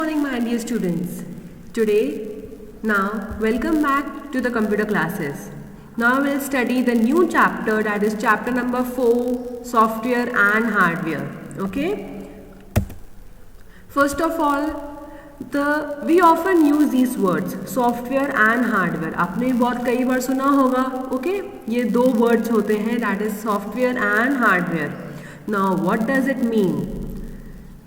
morning, my dear students. Welcome back to the computer classes. Now we'll study the new chapter, that is chapter number 4, software and hardware. Okay. First of all, we often use these words, software and hardware. आपने बहुत कई बार सुना होगा. Okay. ये दो words होते हैं, that is software and hardware. Now what does it mean?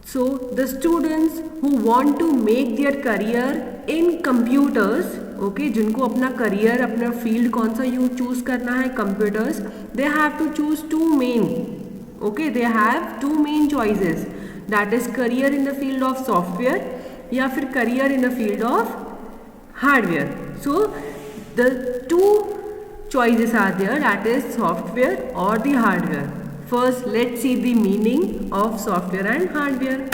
So the students who want to make their career in computers, okay, जिनको अपना career, अपना field कौन सा choose करना है computers, they have to choose two main, okay, they have two main choices, that is career in the field of software या फिर career in the field of hardware. So the two choices are there, that is software or the hardware. First, let's see the meaning of software and hardware.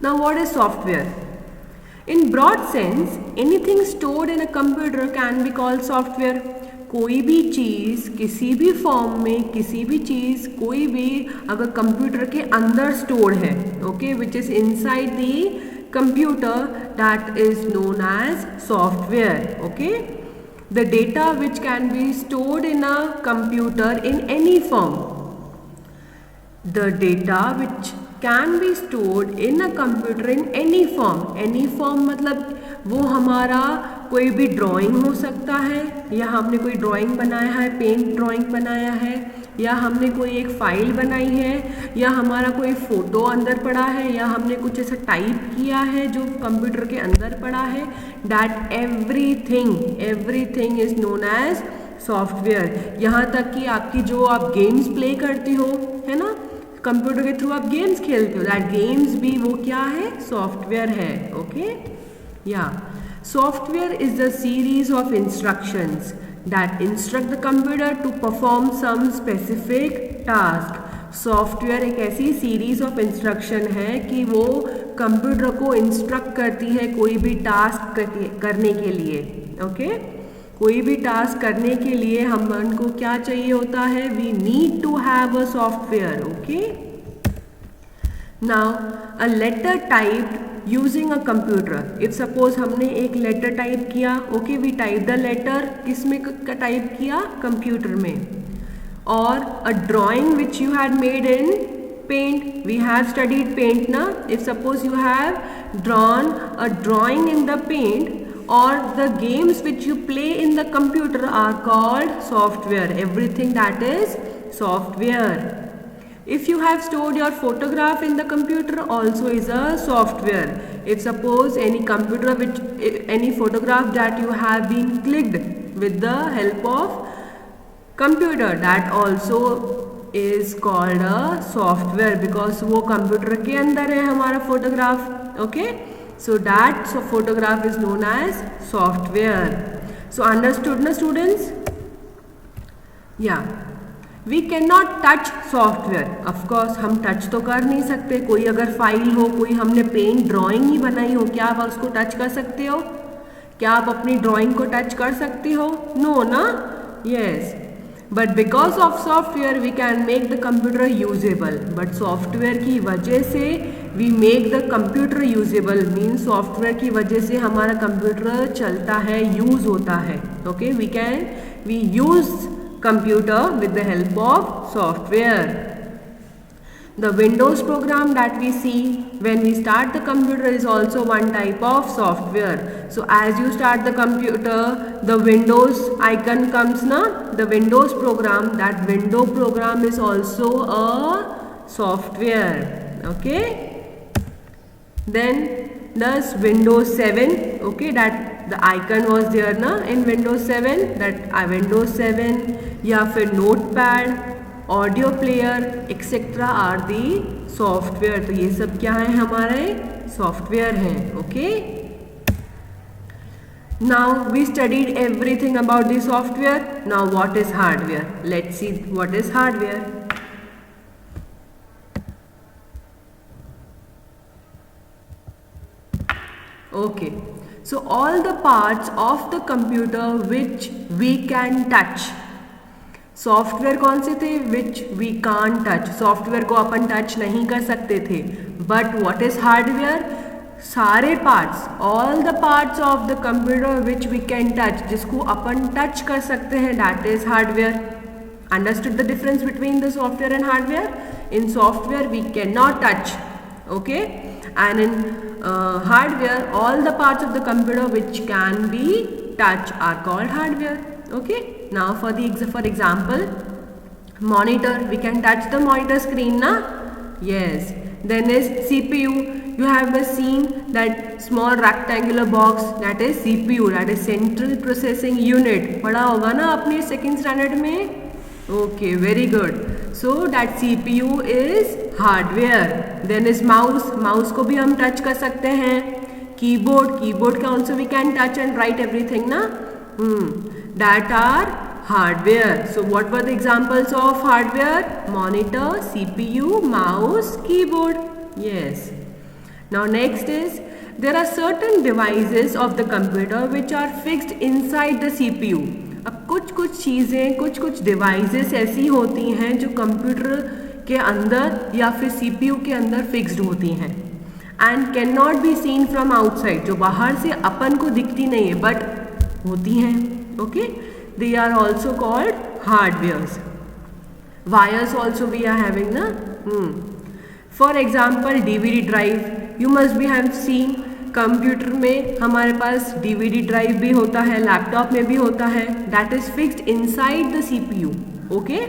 Now, what is software? In broad sense, anything stored in a computer can be called software. कोई भी चीज़ किसी भी form में, किसी भी चीज़ कोई भी अगर कंप्यूटर के अंदर स्टोर है, okay, which is inside the computer, that is known as software. Okay, the data which can be stored in a computer in any form. The data which can be stored in a computer in any form. Any form मतलब वो हमारा कोई भी drawing हो सकता है, या हमने कोई ड्राइंग बनाया है, पेंट ड्राइंग बनाया है, या हमने कोई एक फाइल बनाई है, या हमारा कोई फ़ोटो अंदर पड़ा है, या हमने कुछ ऐसा टाइप किया है जो कंप्यूटर के अंदर पड़ा है. That everything is known as software. यहाँ तक कि आपकी जो आप गेम्स प्ले करती हो, है ना, कंप्यूटर के थ्रू आप गेम्स खेलते हो, दैट गेम्स भी वो क्या है, सॉफ्टवेयर है. ओके, या software is the series of instructions that instruct the computer to perform some specific task. Software एक ऐसी सीरीज ऑफ इंस्ट्रक्शन है कि वो कंप्यूटर को इंस्ट्रक्ट करती है कोई भी टास्क करने के लिए. ओके, कोई भी टास्क करने के लिए हमको क्या चाहिए होता है, we need to have a software. Okay, now a letter typed using a computer. If suppose हमने एक लेटर टाइप किया, okay, we type the letter, किस में टाइप किया, कंप्यूटर में. और a drawing which you had made in paint, we have studied paint ना. If suppose you have drawn a drawing in the paint, or the games which you play in the computer are called software. Everything that is software. If you have stored your photograph in the computer, also is a software. If suppose any photograph that you have been clicked with the help of computer, that also is called a software, because वो computer के अंदर है हमारा photograph. Okay, so that photograph is known as software. So understood na students? Yeah, we cannot touch software. Of course हम touch तो कर नहीं सकते. कोई अगर फाइल हो, कोई हमने पेंट ड्राइंग ही बनाई हो, क्या आप उसको टच कर सकते हो? क्या आप अपनी ड्राइंग को टच कर सकती हो? नो ना. Yes, but because of software we can make the computer usable. But software की वजह से we make the computer usable, mean software की वजह से हमारा कंप्यूटर चलता है, यूज होता है. Okay, we use computer with the help of software. The Windows program that we see when we start the computer is also one type of software. So as you start the computer, the Windows icon comes na, the Windows program, that window program is also a software. Okay, then does Windows 7, okay, that the icon was there na in Windows 7, that Windows 7 या फिर Notepad, audio player etcetera are the software. तो ये सब क्या है, हमारे software हैं. Okay, now we studied everything about the software. Now what is hardware? Let's see what is hardware. Okay, so all the parts of the computer which we can touch. Software कौन से थे, which we can touch. Software को अपन touch नहीं कर सकते थे. But what is hardware? सारे parts, all the parts of the computer which we can touch, जिसको अपन टच कर सकते हैं, that is hardware. Understood the difference between the software and hardware? In software we can not touch, okay, and in hardware all the parts of the computer which can be touched are called hardware. Okay, now for example, monitor, we can touch the monitor screen na? Yes. Then is CPU. You have seen that small rectangular box, that is CPU, that is central processing unit. पढ़ा होगा ना आपने second standard में? Okay, very good. So that CPU is hardware. Then is mouse. Mouse को भी हम touch कर सकते हैं. Keyboard. Keyboard का also we can touch and write everything ना? That are hardware. So what were the examples of hardware? Monitor, CPU, mouse, keyboard. Yes. Now next is, there are certain devices of the computer which are fixed inside the CPU. अब कुछ चीज़ें, कुछ devices ऐसी होती हैं जो computer के अंदर या फिर सीपीयू के अंदर फिक्स्ड होती हैं and can not be seen from outside, जो बाहर से अपन को दिखती नहीं है बट होती हैं. Okay, they are also called hardwares. Wires also we are having ना. For example DVD drive, you must be have seen. Computer में हमारे पास डीवीडी ड्राइव भी होता है, लैपटॉप में भी होता है, that is fixed inside the CPU. Okay,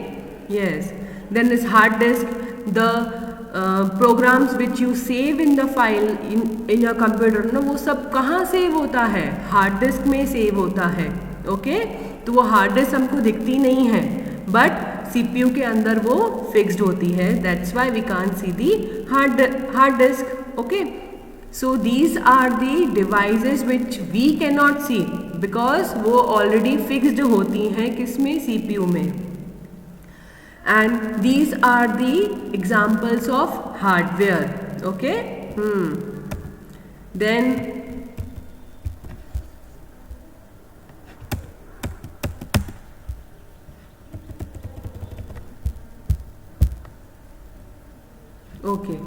yes. Then is hard disk, the programs which you save in the file in your computer ना, वो सब कहाँ सेव होता है? हार्ड डिस्क में सेव होता है. ओके, तो वो हार्ड डिस्क हमको दिखती नहीं है बट सीपीयू के अंदर वो फिक्स्ड होती है. That's why we can't see the hard disk. Okay, so these are the devices which we cannot see because वो already fixed होती हैं किसमें? CPU में. and these are the examples of hardware. Okay. Then okay,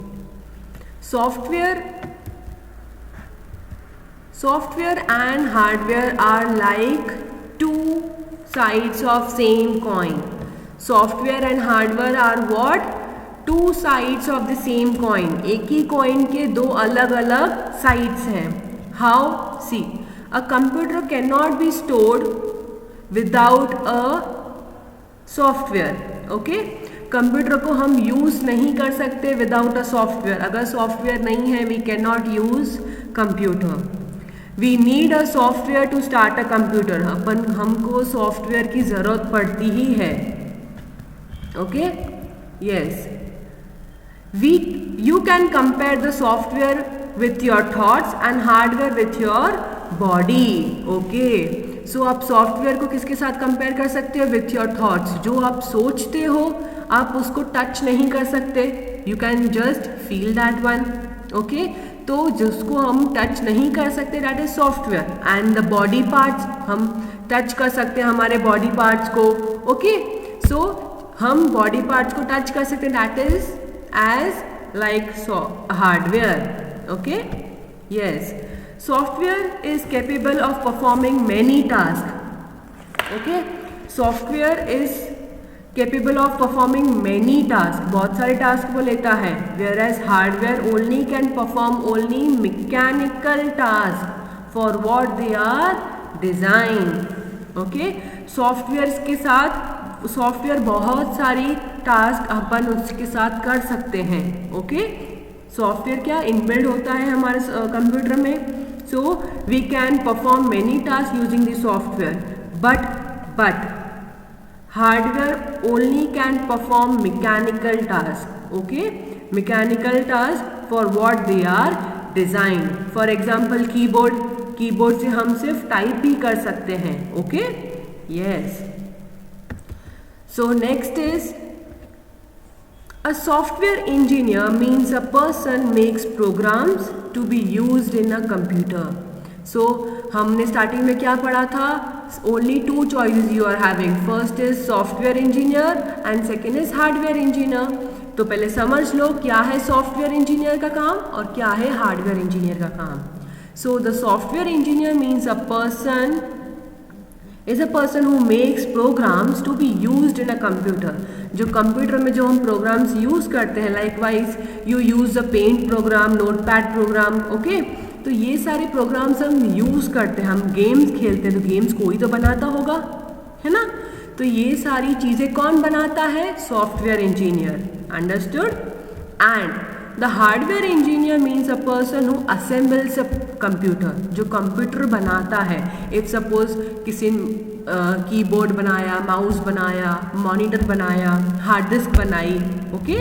software and hardware are like two sides of same coin. Software and hardware are what? Two sides of the same coin. एक ही coin के दो अलग अलग sides हैं. How? See, a computer cannot be stored without a software. Okay? कंप्यूटर को हम use नहीं कर सकते विदाउट अ सॉफ्टवेयर. अगर सॉफ्टवेयर नहीं है we can not use computer. We need a software to start a computer. हमको सॉफ्टवेयर की ज़रूरत पड़ती ही है. Okay, yes. You can compare the software with your thoughts and hardware with your body. Okay, so आप software को किसके साथ कंपेयर कर सकते हो? With your thoughts. जो आप सोचते हो आप उसको टच नहीं कर सकते. You can just feel that one. Okay, तो जिसको हम टच नहीं कर सकते that is software. And the body parts, हम टच कर सकते हैं हमारे बॉडी पार्ट्स को. ओके, सो हम बॉडी पार्ट्स को टच कर सकते हैं, that is as like hardware. Okay, yes. Software is capable of performing many task. Okay, software is capable of performing many tasks, बहुत सारे टास्क वो लेता है. whereas hardware only can perform only mechanical task for what they are designed. okay, software के साथ software बहुत सारी task अपन उसके साथ कर सकते हैं. ओके, सॉफ्टवेयर क्या इनबिल्ड होता है हमारे कंप्यूटर में. So we can perform many task using the software. But hardware only can perform mechanical task. Okay, mechanical task for what they are designed. For example, keyboard से हम सिर्फ type ही कर सकते हैं. Okay, yes. So next is, a software engineer means a person makes programs to be used in a computer. So हमने starting में क्या पढ़ा था? Only two choices you are having. First is software engineer and second is hardware engineer. तो पहले समझ लो क्या है सॉफ्टवेयर इंजीनियर का काम और क्या है हार्डवेयर इंजीनियर का काम। So the software engineer means a person is a person who makes programs to be used in a computer। जो कंप्यूटर में जो हम प्रोग्राम्स यूज़ करते हैं, likewise you use the paint program, notepad program, okay. तो ये सारे programmes हम यूज़ करते हैं, हम गेम्स खेलते हैं तो गेम्स कोई तो बनाता होगा, है ना। तो ये सारी चीज़ें कौन बनाता है? Software engineer. Understood? And the hardware engineer means a person who assembles a computer, जो कंप्यूटर बनाता है। इफ सपोज किसी कीबोर्ड बनाया, माउस बनाया, मॉनिटर बनाया, हार्ड डिस्क बनाई, ओके।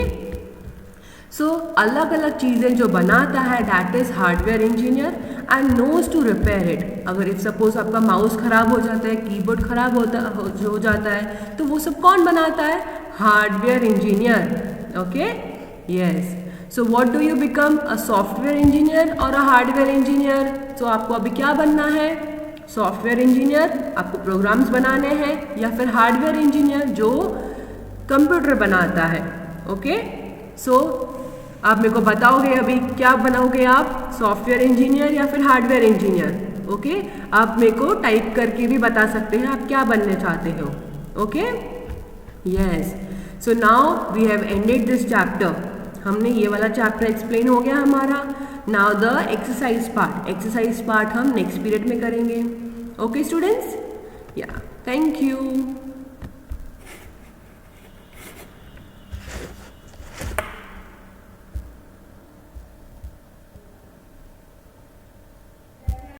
सो अलग अलग चीज़ें जो बनाता है that is hardware engineer and knows to repair it. अगर इफ सपोज आपका माउस खराब हो जाता है, कीबोर्ड खराब हो जाता है, तो वो सब कौन बनाता है? Hardware engineer, okay. Yes, so what do you become? A software engineer और अ हार्डवेयर इंजीनियर। सो आपको अभी क्या बनना है? सॉफ्टवेयर इंजीनियर, आपको प्रोग्राम्स बनाने हैं, या फिर हार्डवेयर इंजीनियर जो कंप्यूटर बनाता है, ओके। सो आप मेरे को बताओगे अभी क्या बनाओगे आप? सॉफ्टवेयर इंजीनियर या फिर हार्डवेयर इंजीनियर, ओके। आप मेरे को टाइप करके भी बता सकते हैं आप क्या बनने चाहते हो, okay. Yes, so now we have ended this chapter. हमने ये वाला चैप्टर एक्सप्लेन हो गया हमारा। Now the exercise part. Exercise part हम नेक्स्ट पीरियड में करेंगे, ओके स्टूडेंट्स। या थैंक यू।